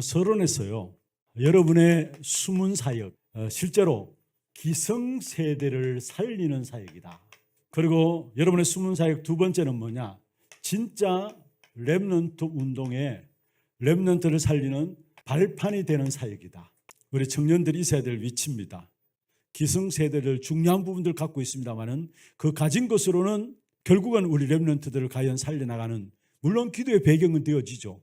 서론에서요, 여러분의 숨은 사역, 실제로 기성세대를 살리는 사역이다. 그리고 여러분의 숨은 사역 두 번째는 뭐냐? 진짜 렘넌트 운동의 렘넌트를 살리는 발판이 되는 사역이다. 우리 청년들이 있어야 될 위치입니다. 기성세대를 중요한 부분들 갖고 있습니다만은 그 가진 것으로는 결국은 우리 렘넌트들을 과연 살려나가는, 물론 기도의 배경은 되어지죠.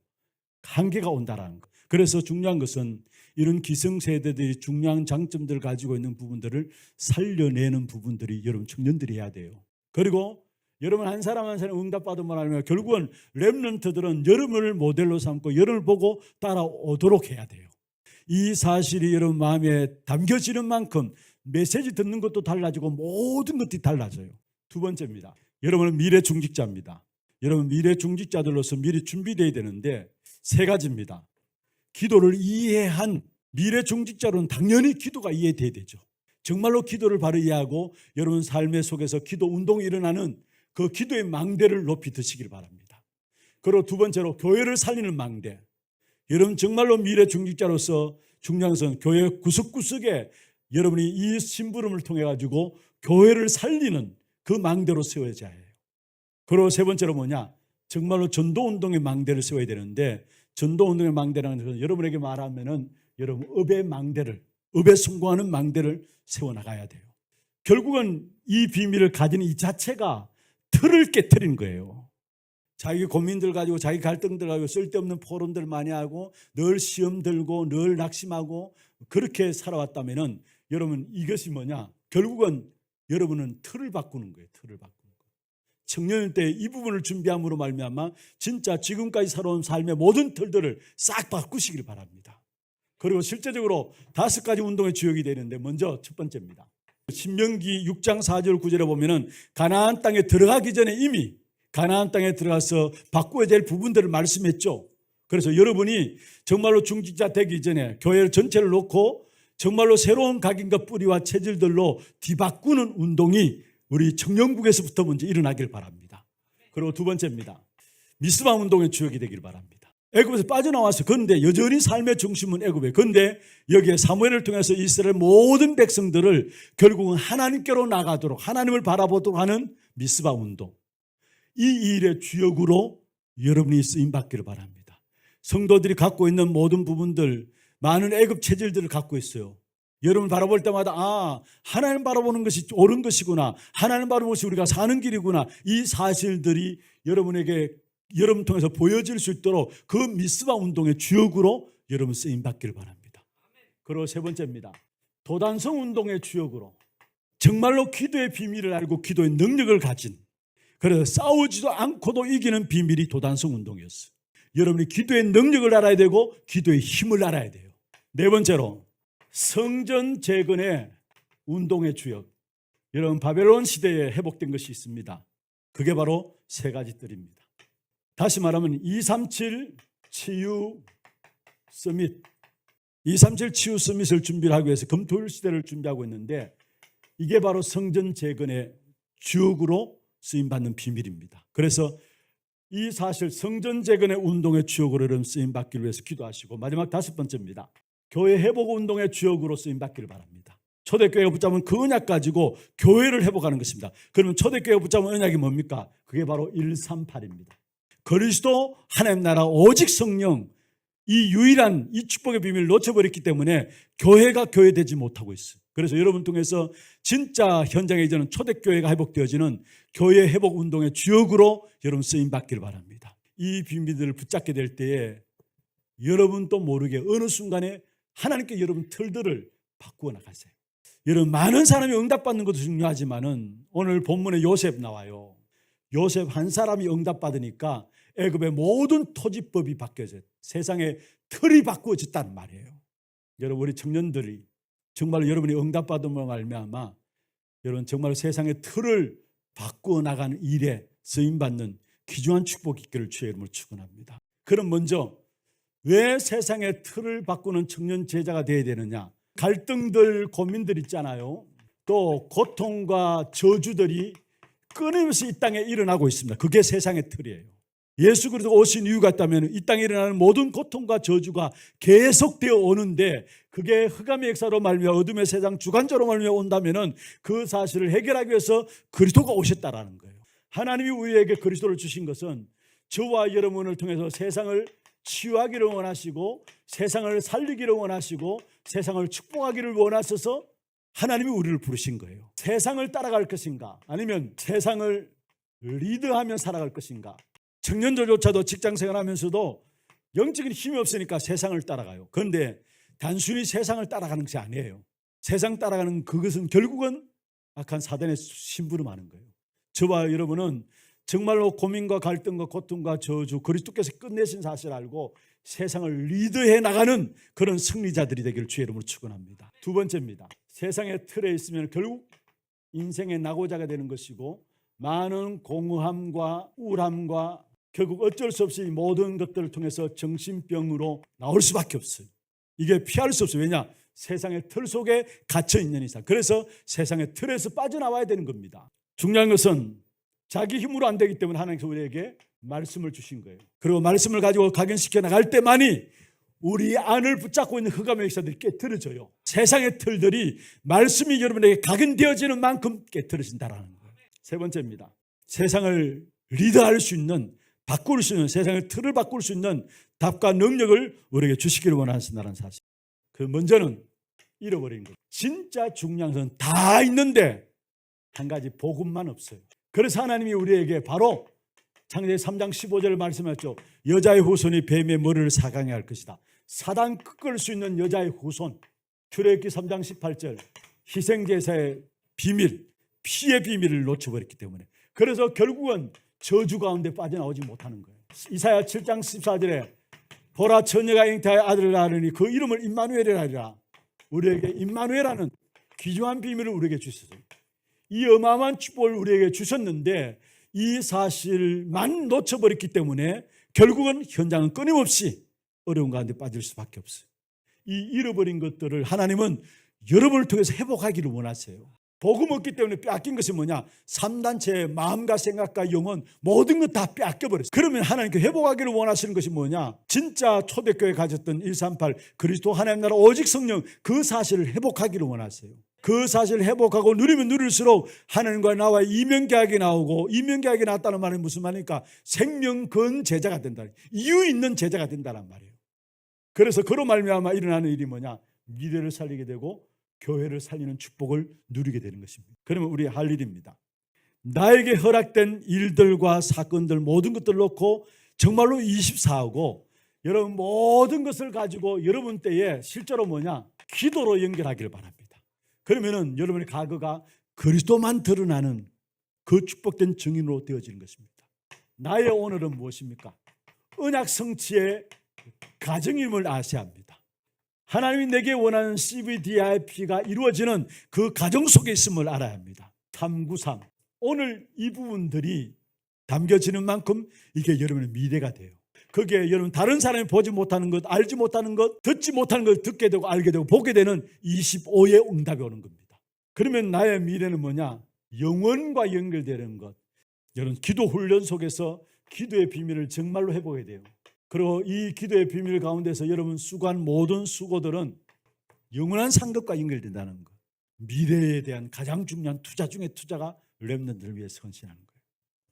한계가 온다라는 것. 그래서 중요한 것은 이런 기성세대들이 중요한 장점들을 가지고 있는 부분들을 살려내는 부분들이 여러분 청년들이 해야 돼요. 그리고 여러분 한 사람 한 사람 응답받으면 하면 결국은 렘넌트들은 여러분을 모델로 삼고 여러분을 보고 따라오도록 해야 돼요. 이 사실이 여러분 마음에 담겨지는 만큼 메시지 듣는 것도 달라지고 모든 것들이 달라져요. 두 번째입니다. 여러분은 미래 중직자입니다. 여러분 미래 중직자들로서 미리 준비되어야 되는데 세 가지입니다. 기도를 이해한 미래 중직자로는 당연히 기도가 이해돼야 되죠. 정말로 기도를 바로 이해하고 여러분 삶의 속에서 기도 운동이 일어나는 그 기도의 망대를 높이 드시길 바랍니다. 그리고 두 번째로 교회를 살리는 망대. 여러분 정말로 미래 중직자로서 중요한 것은 교회 구석구석에 여러분이 이 심부름을 통해 가지고 교회를 살리는 그 망대로 세워져야 해요. 그리고 세 번째로 뭐냐? 정말로 전도운동의 망대를 세워야 되는데, 전도운동의 망대라는 것은 여러분에게 말하면은 여러분 업의 망대를, 업에 성공하는 망대를 세워나가야 돼요. 결국은 이 비밀을 가진 이 자체가 틀을 깨트린 거예요. 자기 고민들 가지고 자기 갈등들 가지고 쓸데없는 포럼들 많이 하고 늘 시험 들고 늘 낙심하고 그렇게 살아왔다면은 여러분 이것이 뭐냐? 결국은 여러분은 틀을 바꾸는 거예요. 틀을 바꾸는 거예요. 청년 때 이 부분을 준비함으로 말미암아 진짜 지금까지 살아온 삶의 모든 틀들을 싹 바꾸시길 바랍니다. 그리고 실제적으로 5가지 운동의 주역이 되는데 먼저 첫 번째입니다. 신명기 6장 4절 9절에 보면은 가나안 땅에 들어가기 전에 이미 가나안 땅에 들어가서 바꿔야 될 부분들을 말씀했죠. 그래서 여러분이 정말로 중직자 되기 전에 교회 전체를 놓고 정말로 새로운 각인과 뿌리와 체질들로 뒤바꾸는 운동이 우리 청년국에서부터 먼저 일어나길 바랍니다. 그리고 두 번째입니다. 미스바 운동의 주역이 되길 바랍니다. 애굽에서 빠져나와서 그런데 여전히 삶의 중심은 애굽이에요. 그런데 여기에 사무엘을 통해서 이스라엘 모든 백성들을 결국은 하나님께로 나가도록 하나님을 바라보도록 하는 미스바 운동. 이 일의 주역으로 여러분이 쓰임받기를 바랍니다. 성도들이 갖고 있는 모든 부분들, 많은 애굽 체질들을 갖고 있어요. 여러분 바라볼 때마다 하나님 바라보는 것이 옳은 것이구나, 하나님 바라보는 것이 우리가 사는 길이구나, 이 사실들이 여러분에게 여러분 통해서 보여질 수 있도록 그 미스바 운동의 주역으로 여러분 쓰임받기를 바랍니다. 그리고 세 번째입니다. 도단성 운동의 주역으로 정말로 기도의 비밀을 알고 기도의 능력을 가진, 그래서 싸우지도 않고도 이기는 비밀이 도단성 운동이었어요. 여러분이 기도의 능력을 알아야 되고 기도의 힘을 알아야 돼요. 네 번째로 성전 재건의 운동의 주역. 여러분 바벨론 시대에 회복된 것이 있습니다. 그게 바로 세 가지 뜰입니다. 다시 말하면 237 치유 서밋, 237 치유 서밋을 준비를 하기 위해서 금토일 시대를 준비하고 있는데 이게 바로 성전 재건의 주역으로 쓰임받는 비밀입니다. 그래서 이 사실 성전 재건의 운동의 주역으로 쓰임받기를 위해서 기도하시고, 마지막 5번째입니다. 교회 회복 운동의 주역으로 쓰임받기를 바랍니다. 초대교회가 붙잡은 그 언약 가지고 교회를 회복하는 것입니다. 그러면 초대교회가 붙잡은 언약이 뭡니까? 그게 바로 138입니다. 그리스도, 하나님 나라, 오직 성령, 이 유일한 이 축복의 비밀을 놓쳐버렸기 때문에 교회가 교회되지 못하고 있어요. 그래서 여러분 통해서 진짜 현장에 이제는 초대교회가 회복되어지는 교회 회복 운동의 주역으로 여러분 쓰임받기를 바랍니다. 이 비밀들을 붙잡게 될 때에 여러분도 모르게 어느 순간에 하나님께 여러분 틀들을 바꾸어 나가세요. 여러분 많은 사람이 응답받는 것도 중요하지만은 오늘 본문에 요셉 나와요. 요셉 한 사람이 응답받으니까 애굽의 모든 토지법이 바뀌어져요. 세상의 틀이 바꾸어졌다는 말이에요. 여러분 우리 청년들이 정말 여러분이 응답받음으로 말미암아 여러분 정말 세상의 틀을 바꾸어 나가는 일에 쓰임받는 귀중한 축복이 있기를 주의 이름으로 축원합니다. 그럼 먼저 왜 세상의 틀을 바꾸는 청년 제자가 되어야 되느냐? 갈등들, 고민들 있잖아요. 또 고통과 저주들이 끊임없이 이 땅에 일어나고 있습니다. 그게 세상의 틀이에요. 예수 그리스도가 오신 이유가 있다면 이 땅에 일어나는 모든 고통과 저주가 계속되어 오는데 그게 흑암의 역사로 말미암아 어둠의 세상 주관자로 말미암아 온다면은 그 사실을 해결하기 위해서 그리스도가 오셨다라는 거예요. 하나님이 우리에게 그리스도를 주신 것은 저와 여러분을 통해서 세상을 치유하기를 원하시고 세상을 살리기를 원하시고 세상을 축복하기를 원하셔서 하나님이 우리를 부르신 거예요. 세상을 따라갈 것인가 아니면 세상을 리드하며 살아갈 것인가. 청년들조차도 직장생활하면서도 영적인 힘이 없으니까 세상을 따라가요. 그런데 단순히 세상을 따라가는 것이 아니에요. 세상 따라가는 그것은 결국은 악한 사단의 심부름하는 거예요. 저와 여러분은 정말로 고민과 갈등과 고통과 저주 그리스도께서 끝내신 사실을 알고 세상을 리드해 나가는 그런 승리자들이 되기를 주의 이름으로 축원합니다. 두 번째입니다. 세상의 틀에 있으면 결국 인생의 낙오자가 되는 것이고 많은 공허함과 우울함과 결국 어쩔 수 없이 모든 것들을 통해서 정신병으로 나올 수밖에 없어요. 이게 피할 수 없어요. 왜냐? 세상의 틀 속에 갇혀 있는 이상. 그래서 세상의 틀에서 빠져나와야 되는 겁니다. 중요한 것은 자기 힘으로 안 되기 때문에 하나님께서 우리에게 말씀을 주신 거예요. 그리고 말씀을 가지고 각인시켜 나갈 때만이 우리 안을 붙잡고 있는 흑암의 역사들이 깨트려져요. 세상의 틀들이 말씀이 여러분에게 각인되어지는 만큼 깨트려진다는 거예요. 세 번째입니다. 세상을 리드할 수 있는, 바꿀 수 있는, 세상의 틀을 바꿀 수 있는 답과 능력을 우리에게 주시기를 원하신다는 사실. 그 먼저는 잃어버린 것. 진짜 중요한 것은 다 있는데 한 가지 복음만 없어요. 그래서 하나님이 우리에게 바로 창세기 3장 15절을 말씀하셨죠. 여자의 후손이 뱀의 머리를 사강해 할 것이다. 사단 꺾을 수 있는 여자의 후손. 출애굽기 3장 18절 희생제사의 비밀, 피의 비밀을 놓쳐버렸기 때문에. 그래서 결국은 저주 가운데 빠져나오지 못하는 거예요. 이사야 7장 14절에 보라 처녀가 잉태하여 아들을 낳으니 그 이름을 임마누엘이라 하리라. 우리에게 임마누엘이라는 귀중한 비밀을 우리에게 주셨어요. 이 어마어마한 축복을 우리에게 주셨는데 이 사실만 놓쳐버렸기 때문에 결국은 현장은 끊임없이 어려운 가운데 빠질 수밖에 없어요. 이 잃어버린 것들을 하나님은 여러분을 통해서 회복하기를 원하세요. 복음 없기 때문에 빼앗긴 것이 뭐냐? 3단체의 마음과 생각과 영혼 모든 것 다 빼앗겨버렸어요. 그러면 하나님께 회복하기를 원하시는 것이 뭐냐? 진짜 초대교회 가졌던 138 그리스도 하나님 나라 오직 성령 그 사실을 회복하기를 원하세요. 그 사실을 회복하고 누리면 누릴수록 하나님과 나와 이면계약이 나오고 이면계약이 나왔다는 말은 무슨 말입니까? 생명건 제자가 된다. 이유 있는 제자가 된다는 말이에요. 그래서 그로 말미암아 일어나는 일이 뭐냐? 미래를 살리게 되고 교회를 살리는 축복을 누리게 되는 것입니다. 그러면 우리 할 일입니다. 나에게 허락된 일들과 사건들 모든 것들을 놓고 정말로 24하고 여러분 모든 것을 가지고 여러분 때에 실제로 뭐냐? 기도로 연결하기를 바랍니다. 그러면은 여러분의 과거가 그리스도만 드러나는 그 축복된 증인으로 되어지는 것입니다. 나의 오늘은 무엇입니까? 언약 성취의 가정임을 아셔야 합니다. 하나님이 내게 원하는 CVDIP가 이루어지는 그 가정 속에 있음을 알아야 합니다. 393 오늘 이 부분들이 담겨지는 만큼 이게 여러분의 미래가 돼요. 그게 여러분 다른 사람이 보지 못하는 것, 알지 못하는 것, 듣지 못하는 것 듣게 되고 알게 되고 보게 되는 25의 응답이 오는 겁니다. 그러면 나의 미래는 뭐냐? 영원과 연결되는 것. 여러분 기도 훈련 속에서 기도의 비밀을 정말로 해보게 돼요. 그리고 이 기도의 비밀 가운데서 여러분 수고한 모든 수고들은 영원한 상급과 연결된다는 것. 미래에 대한 가장 중요한 투자 중에 투자가 렘넌트를 위해서 헌신하는 거예요.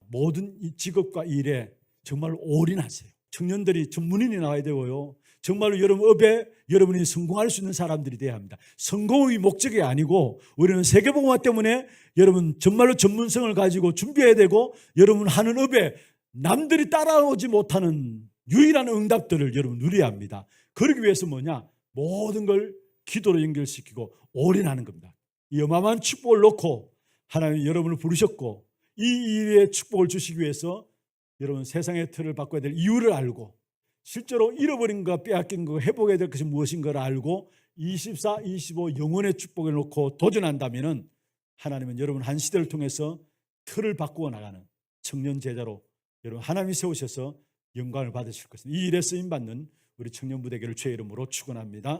모든 이 직업과 일에 정말로 올인하세요. 청년들이 전문인이 나와야 되고요. 정말로 여러분 업에 여러분이 성공할 수 있는 사람들이 되어야 합니다. 성공의 목적이 아니고 우리는 세계복음화 때문에 여러분 정말로 전문성을 가지고 준비해야 되고 여러분 하는 업에 남들이 따라오지 못하는 유일한 응답들을 여러분 누려야 합니다. 그러기 위해서 뭐냐? 모든 걸 기도로 연결시키고 올인하는 겁니다. 이 어마어마한 축복을 놓고 하나님이 여러분을 부르셨고 이 일에 축복을 주시기 위해서 여러분 세상의 틀을 바꿔야 될 이유를 알고 실제로 잃어버린 것, 빼앗긴 것, 회복해야 될 것이 무엇인가를 알고 24, 25 영혼의 축복을 놓고 도전한다면 하나님은 여러분 한 시대를 통해서 틀을 바꾸어 나가는 청년 제자로 여러분 하나님이 세우셔서 영광을 받으실 것입니다. 이 일에 쓰임받는 우리 청년부 되기를 주의 이름으로 축원합니다.